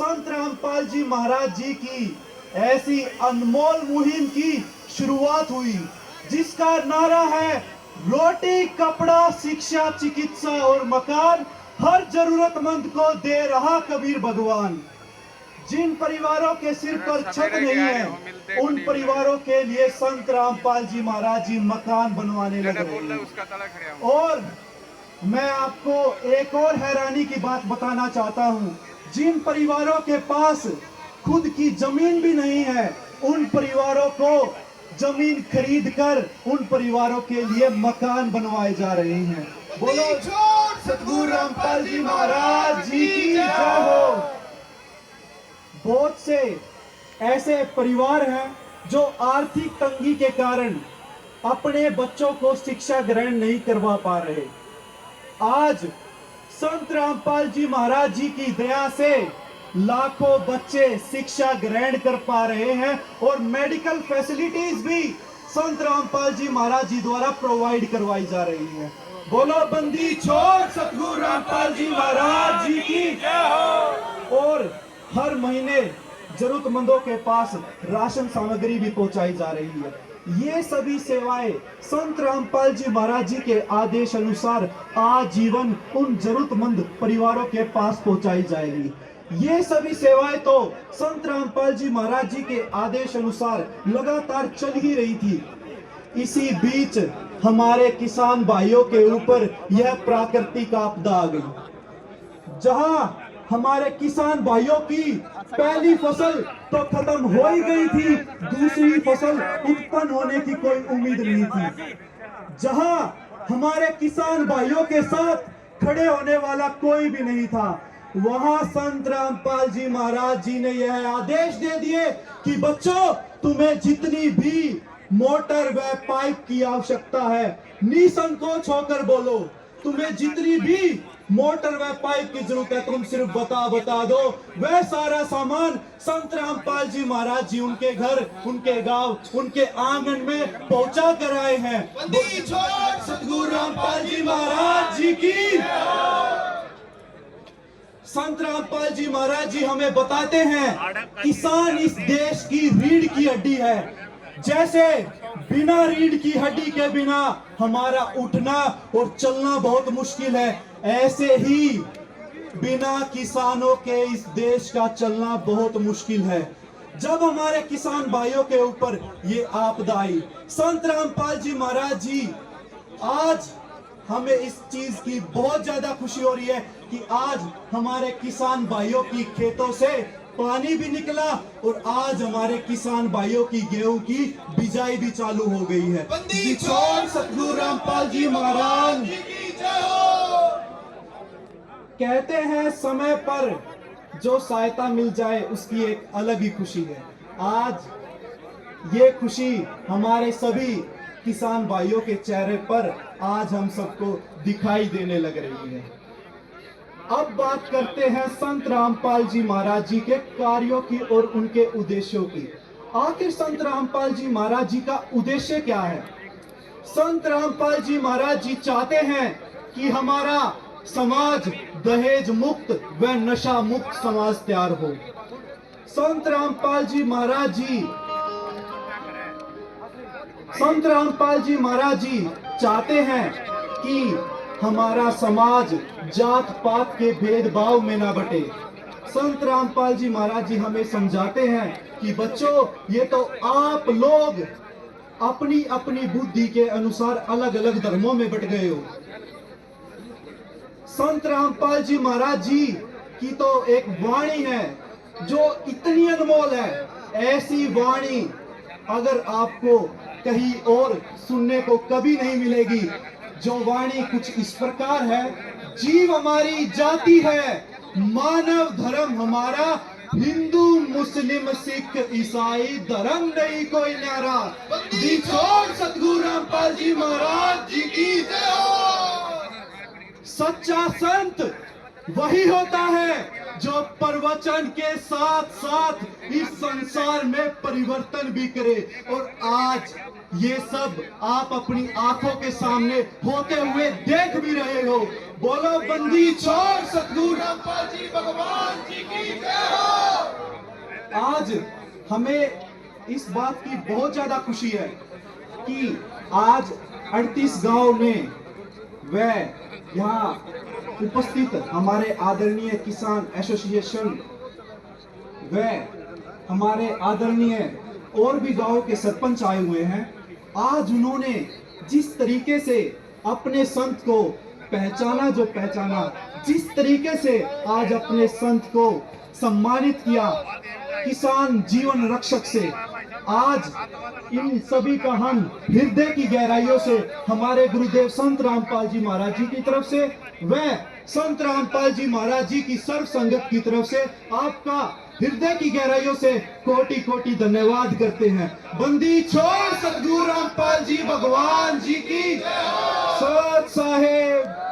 संत रामपाल जी महाराज जी की ऐसी अनमोल मुहिम की शुरुआत हुई, जिसका नारा है रोटी कपड़ा शिक्षा चिकित्सा और मकान, हर जरूरतमंद को दे रहा कबीर भगवान। जिन परिवारों के सिर पर छत नहीं है, उन परिवारों के लिए संत रामपाल जी महाराज जी मकान बनवाने लग रहे हैं। और मैं आपको एक और हैरानी की बात बताना चाहता हूँ, जिन परिवारों के पास खुद की जमीन भी नहीं है, उन परिवारों को जमीन खरीदकर उन परिवारों के लिए मकान बनवाए जा रहे हैं। बोलो सतगुरु रामपाल जी महाराज जी की जय हो। बहुत से ऐसे परिवार हैं जो आर्थिक तंगी के कारण अपने बच्चों को शिक्षा ग्रहण नहीं करवा पा रहे। आज संत रामपाल जी महाराज जी की दया से लाखों बच्चे शिक्षा ग्रहण कर पा रहे हैं और मेडिकल फैसिलिटीज भी संत रामपाल जी महाराज जी द्वारा प्रोवाइड करवाई जा रही है। बोलो बंदी छोड़ सतगुरु रामपाल जी महाराज जी की जय हो। और हर महीने जरूरतमंदों के पास राशन सामग्री भी पहुंचाई जा रही है। ये सभी सेवाएं संत रामपाल जी महाराज जी के आदेश अनुसार आजीवन उन जरूरतमंद परिवारों के पास पहुंचाई जाएगी। ये सभी सेवाएं तो संत रामपाल जी महाराज जी के आदेश अनुसार लगातार चल ही रही थी। इसी बीच हमारे किसान भाइयों के ऊपर यह प्राकृतिक आपदा आ गई, जहां हमारे किसान भाइयों की पहली फसल तो खत्म हो ही गई थी, दूसरी फसल उत्पन्न होने की कोई उम्मीद नहीं थी। जहां हमारे किसान भाइयों के साथ खड़े होने वाला कोई भी नहीं था, वहां संत रामपाल जी महाराज जी ने यह आदेश दे दिए कि बच्चों, तुम्हें जितनी भी मोटर व पाइप की आवश्यकता है, निसंकोच होकर बोलो। तुम्हें जितनी भी मोटर व पाइप की जरूरत है, तुम सिर्फ बता दो। वह सारा सामान संत रामपाल जी महाराज जी उनके घर, उनके गांव, उनके आंगन में पहुंचा कर आए हैं। सतगुरु रामपाल जी महाराज जी की। संत रामपाल जी महाराज जी हमें बताते हैं, किसान इस देश की रीढ़ की हड्डी है। जैसे बिना रीढ़ की हड्डी के बिना हमारा उठना और चलना बहुत मुश्किल है, ऐसे ही बिना किसानों के इस देश का चलना बहुत मुश्किल है। जब हमारे किसान भाइयों के ऊपर ये आपदा आई, संत रामपाल जी महाराज जी, आज हमें इस चीज की बहुत ज्यादा खुशी हो रही है कि आज हमारे किसान भाइयों की खेतों से पानी भी निकला और आज हमारे किसान भाइयों की गेहूं की बिजाई भी चालू हो गई है। सतगुरु रामपाल जी महाराज की जय हो। कहते हैं समय पर जो सहायता मिल जाए उसकी एक अलग ही खुशी है। आज ये खुशी हमारे सभी किसान भाइयों के चेहरे पर आज हम सबको दिखाई देने लग रही है। अब बात करते हैं संत रामपाल जी महाराज जी के कार्यों की और उनके उद्देश्यों की। आखिर संत रामपाल जी महाराज जी का उद्देश्य क्या है? संत रामपाल जी महाराज जी चाहते हैं कि हमारा समाज दहेज मुक्त व नशा मुक्त समाज तैयार हो। संत रामपाल जी महाराज जी चाहते हैं कि हमारा समाज जात पात के भेदभाव में ना बटे। संत रामपाल जी महाराज जी हमें समझाते हैं कि बच्चों, ये तो आप लोग अपनी अपनी बुद्धि के अनुसार अलग अलग धर्मों में बट गए हो। संत रामपाल जी महाराज जी की तो एक वाणी है जो इतनी अनमोल है। ऐसी वाणी अगर आपको कहीं और सुनने को कभी नहीं मिलेगी। जो वाणी कुछ इस प्रकार है, जीव हमारी जाति है, मानव धर्म हमारा, हिंदू मुस्लिम सिख ईसाई धर्म नहीं कोई न्यारा। सतगुरु रामपाल जी महाराज जी की जय हो। सच्चा संत वही होता है जो प्रवचन के साथ साथ इस संसार में परिवर्तन भी करे। और आज ये सब आप अपनी आंखों के सामने होते हुए देख भी रहे हो। बोलो बंदी छोड़ सतगुरु रामपाल जी भगवान जी की जय हो। आज हमें इस बात की बहुत ज्यादा खुशी है कि आज 38 गांव में व यहाँ उपस्थित हमारे आदरणीय किसान एसोसिएशन व हमारे आदरणीय और भी गांव के सरपंच आए हुए हैं। आज उन्होंने जिस तरीके से अपने संत को पहचाना, जिस तरीके से आज अपने संत को सम्मानित किया किसान जीवन रक्षक से, आज इन सभी का हम हृदय की गहराइयों से हमारे गुरुदेव संत रामपाल जी महाराज जी की तरफ से व संत रामपाल जी महाराज जी की सर्व संगत की तरफ से आपका हृदय की गहराइयों से कोटि कोटि धन्यवाद करते हैं। बंदी छोड़ सतगुरु रामपाल जी भगवान जी की। सत साहेब।